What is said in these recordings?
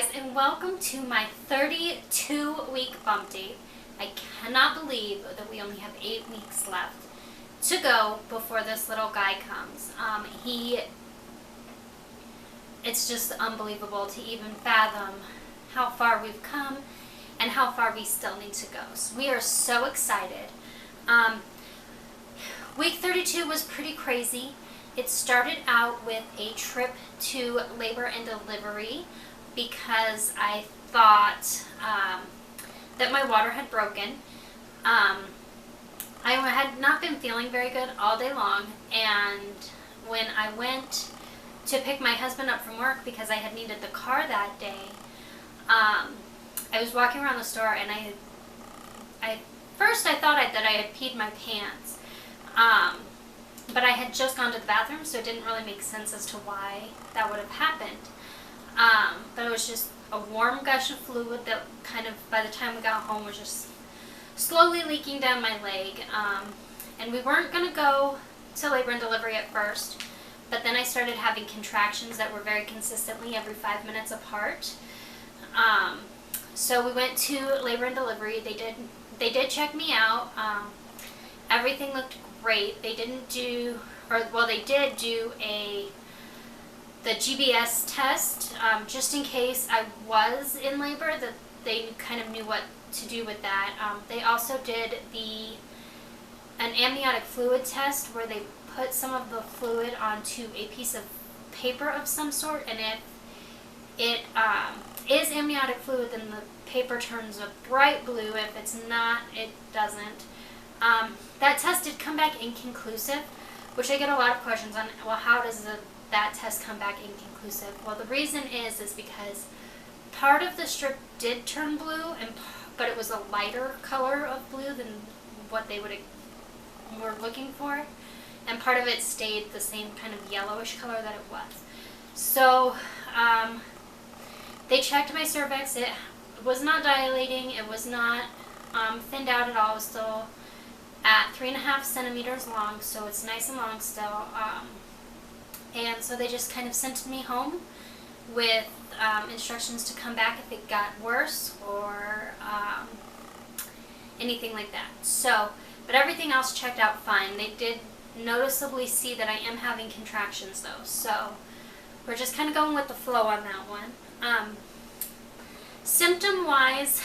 guys, and welcome to my 32-week bump date. I cannot believe that we only have 8 weeks left to go before this little guy comes. It's just unbelievable to even fathom how far we've come and how far we still need to go. So we are so excited. Week 32 was pretty crazy. It started out with a trip to labor and delivery because I thought that my water had broken. I had not been feeling very good all day long, and when I went to pick my husband up from work because I had needed the car that day, I was walking around the store and I thought that I had peed my pants. But I had just gone to the bathroom, so it didn't really make sense as to why that would have happened. But it was just a warm gush of fluid that kind of, by the time we got home, was just slowly leaking down my leg. And we weren't going to go to labor and delivery at first, but then I started having contractions that were very consistently every 5 minutes apart. So we went to labor and delivery. They did check me out. Everything looked great. They did do the GBS test, just in case I was in labor, that they kind of knew what to do with that. They also did an amniotic fluid test where they put some of the fluid onto a piece of paper of some sort, and if it is amniotic fluid, then the paper turns a bright blue. If it's not, it doesn't. That test did come back inconclusive, which I get a lot of questions on. Well, how does that test come back inconclusive? Well, the reason is because part of the strip did turn blue, but it was a lighter color of blue than what they were looking for, and part of it stayed the same kind of yellowish color that it was. So they checked my cervix. It was not dilating. It was not thinned out at all. It was still at 3.5 centimeters long, so it's nice and long still. And so they just kind of sent me home with instructions to come back if it got worse or anything like that. So, but everything else checked out fine. They did noticeably see that I am having contractions though, so we're just kind of going with the flow on that one. Symptom-wise,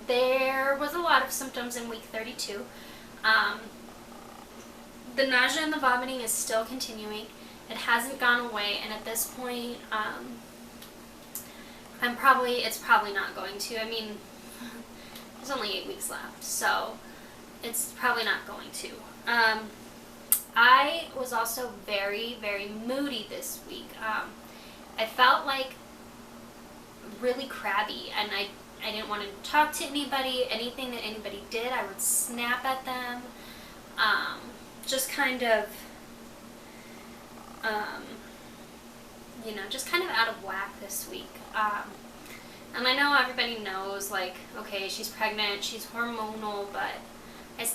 there was a lot of symptoms in week 32. The nausea and the vomiting is still continuing. It hasn't gone away, and at this point, it's probably not going to. I mean, there's only 8 weeks left, so it's probably not going to. I was also very, very moody this week. I felt like really crabby, and I didn't want to talk to anybody. Anything that anybody did, I would snap at them. Just kind of, just kind of out of whack this week. And I know everybody knows, like, okay, she's pregnant, she's hormonal, but I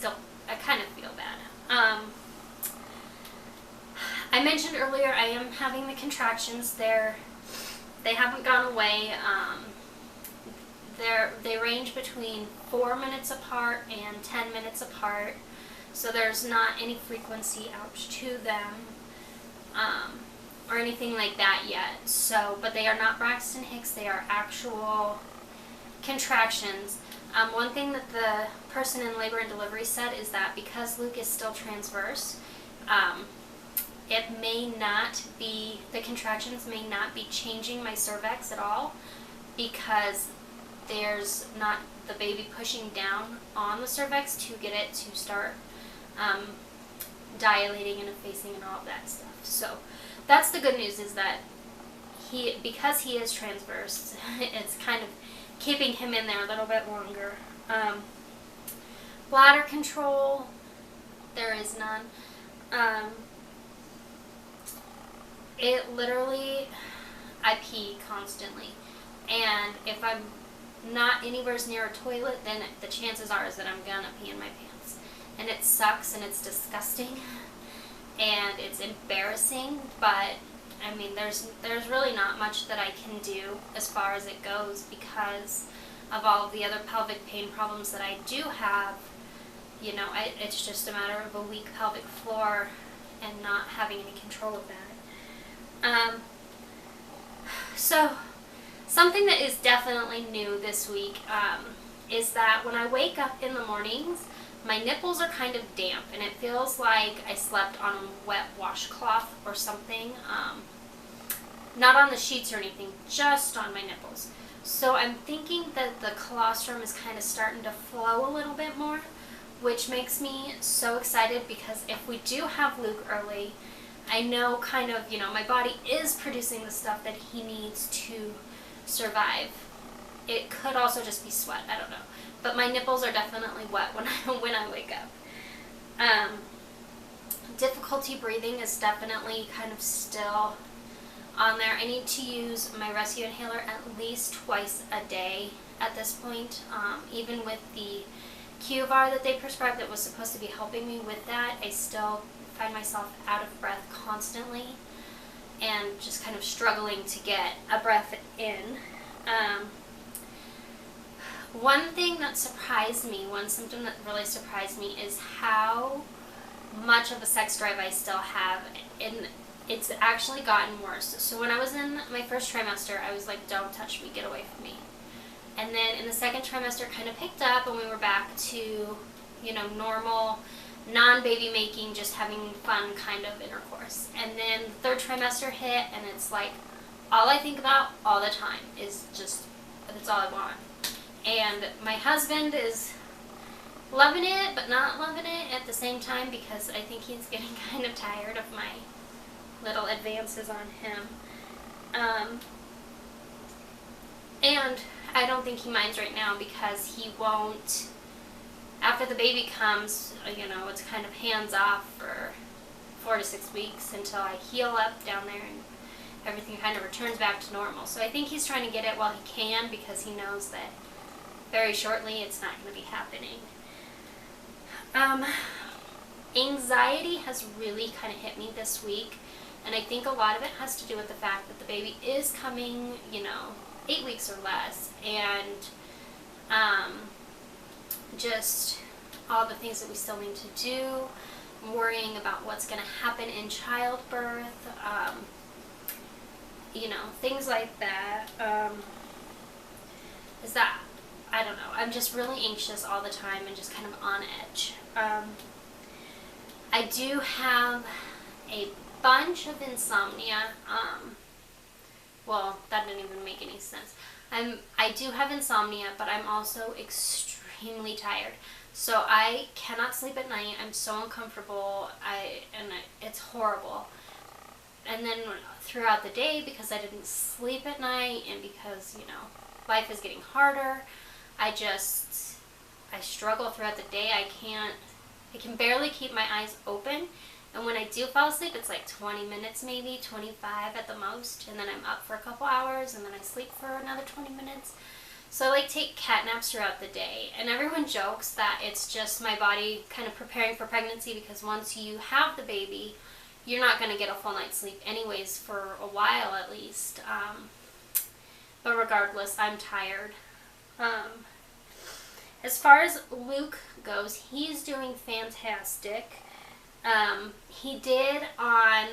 kind of feel bad. I mentioned earlier I am having the contractions. They haven't gone away. They range between 4 minutes apart and 10 minutes apart, so there's not any frequency out to them or anything like that yet. So, but they are not Braxton Hicks. They are actual contractions. One thing that the person in labor and delivery said is that because Luke is still transverse, the contractions may not be changing my cervix at all, because there's not the baby pushing down on the cervix to get it to start dilating and effacing and all of that stuff. So that's the good news, is that because he is transverse, it's kind of keeping him in there a little bit longer. Bladder control, there is none. It literally, I pee constantly, and if I'm not anywhere near a toilet, then the chances are is that I'm gonna pee in my pants. And it sucks, and it's disgusting, and it's embarrassing, but I mean, there's really not much that I can do as far as it goes because of all of the other pelvic pain problems that I do have. You know, it's just a matter of a weak pelvic floor and not having any control of that. So something that is definitely new this week is that when I wake up in the mornings, my nipples are kind of damp and it feels like I slept on a wet washcloth or something. Not on the sheets or anything, just on my nipples. So I'm thinking that the colostrum is kind of starting to flow a little bit more, which makes me so excited because if we do have Luke early, I know kind of, you know, my body is producing the stuff that he needs to survive. It could also just be sweat, I don't know. But my nipples are definitely wet when I wake up. Difficulty breathing is definitely kind of still on there. I need to use my rescue inhaler at least twice a day at this point. Even with the Q-Var that they prescribed that was supposed to be helping me with that, I still find myself out of breath constantly and just kind of struggling to get a breath in. One thing that surprised me, one symptom that really surprised me is how much of a sex drive I still have, and it's actually gotten worse. So when I was in my first trimester, I was like, don't touch me, get away from me. And then in the second trimester, it kind of picked up and we were back to, you know, normal, non-baby making, just having fun kind of intercourse. And then the third trimester hit and it's like, all I think about all the time is just, that's all I want. And my husband is loving it, but not loving it at the same time because I think he's getting kind of tired of my little advances on him. And I don't think he minds right now because he won't, after the baby comes, you know, it's kind of hands off for 4 to 6 weeks until I heal up down there and everything kind of returns back to normal. So I think he's trying to get it while he can because he knows that very shortly it's not going to be happening. Anxiety has really kind of hit me this week, and I think a lot of it has to do with the fact that the baby is coming, you know, 8 weeks or less, and just all the things that we still need to do, worrying about what's going to happen in childbirth, you know, things like that. Is that, I don't know, I'm just really anxious all the time and just kind of on edge. I do have a bunch of insomnia. Well, that didn't even make any sense. I do have insomnia, but I'm also extremely tired. So I cannot sleep at night. I'm so uncomfortable. It's horrible. And then throughout the day, because I didn't sleep at night and because, you know, life is getting harder, I struggle throughout the day. I can barely keep my eyes open. And when I do fall asleep, it's like 20 minutes maybe, 25 at the most. And then I'm up for a couple hours and then I sleep for another 20 minutes. So I like take cat naps throughout the day. And everyone jokes that it's just my body kind of preparing for pregnancy because once you have the baby, you're not going to get a full night's sleep anyways for a while at least. But regardless, I'm tired. As far as Luke goes, he's doing fantastic. He did on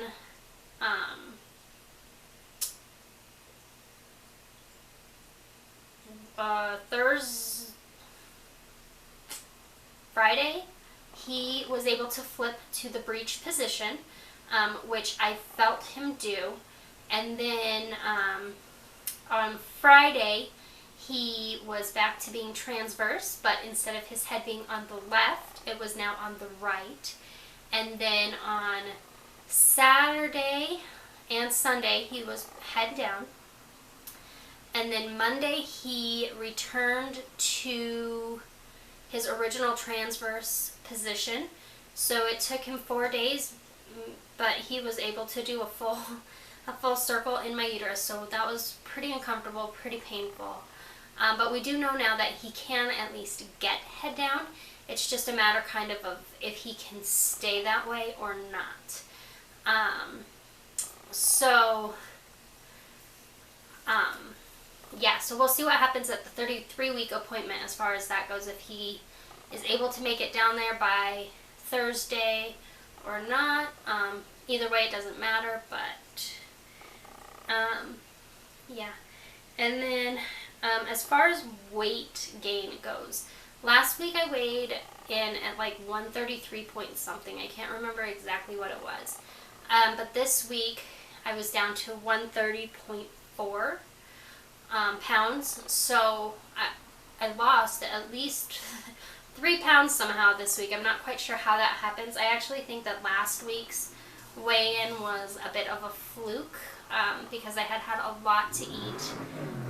Friday, he was able to flip to the breech position, which I felt him do. And then on Friday, he was back to being transverse, but instead of his head being on the left, it was now on the right. And then on Saturday and Sunday, he was head down. And then Monday, he returned to his original transverse position. So it took him 4 days, but he was able to do a full circle in my uterus. So that was pretty uncomfortable, pretty painful. But we do know now that he can at least get head down. It's just a matter kind of if he can stay that way or not. So, yeah, so we'll see what happens at the 33-week appointment as far as that goes, if he is able to make it down there by Thursday or not. Either way, it doesn't matter, but yeah. And then as far as weight gain goes, last week I weighed in at like 133 point something. I can't remember exactly what it was. But this week I was down to 130.4 pounds. So I lost at least 3 pounds somehow this week. I'm not quite sure how that happens. I actually think that last week's weigh-in was a bit of a fluke because I had had a lot to eat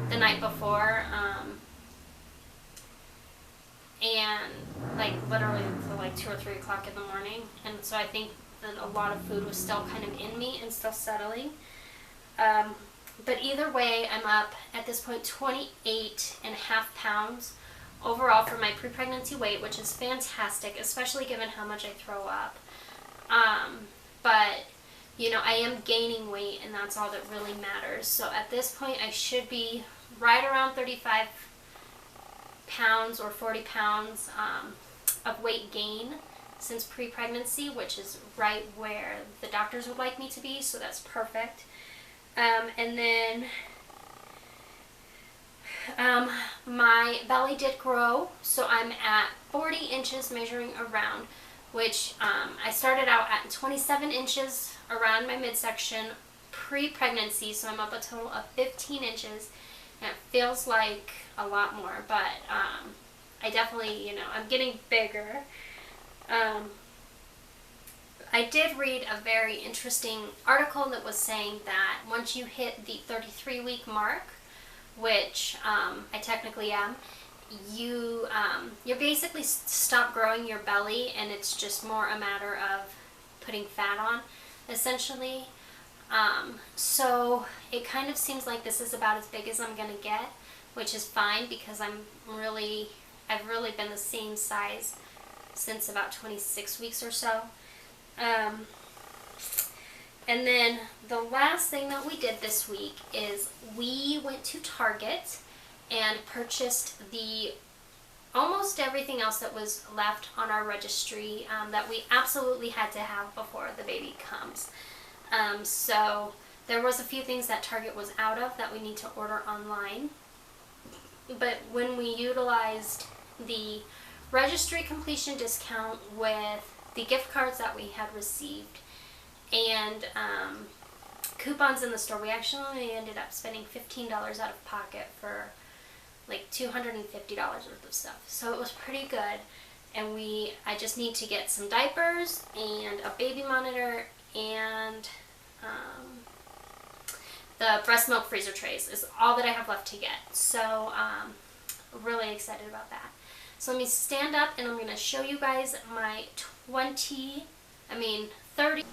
the night before, and like literally until like 2 or 3 o'clock in the morning, and so I think that a lot of food was still kind of in me and still settling. But either way, I'm up at this point 28.5 pounds overall for my pre-pregnancy weight, which is fantastic, especially given how much I throw up. But you know, I am gaining weight, and that's all that really matters. So at this point, I should be right around 35 pounds or 40 pounds of weight gain since pre-pregnancy, which is right where the doctors would like me to be, so that's perfect. And then my belly did grow, so I'm at 40 inches measuring around, which I started out at 27 inches around my midsection pre-pregnancy, so I'm up a total of 15 inches, and it feels like a lot more, but I definitely, you know, I'm getting bigger. I did read a very interesting article that was saying that once you hit the 33-week mark, which I technically am, you basically stop growing your belly, and it's just more a matter of putting fat on, essentially. So it kind of seems like this is about as big as I'm gonna get, which is fine because I've really been the same size since about 26 weeks or so. And then the last thing that we did this week is we went to Target and purchased almost everything else that was left on our registry that we absolutely had to have before the baby comes. So there was a few things that Target was out of that we need to order online. But when we utilized the registry completion discount with the gift cards that we had received and coupons in the store, we actually ended up spending $15 out of pocket for like $250 worth of stuff. So it was pretty good. And I just need to get some diapers and a baby monitor and the breast milk freezer trays is all that I have left to get. So really excited about that. So let me stand up and I'm going to show you guys my 30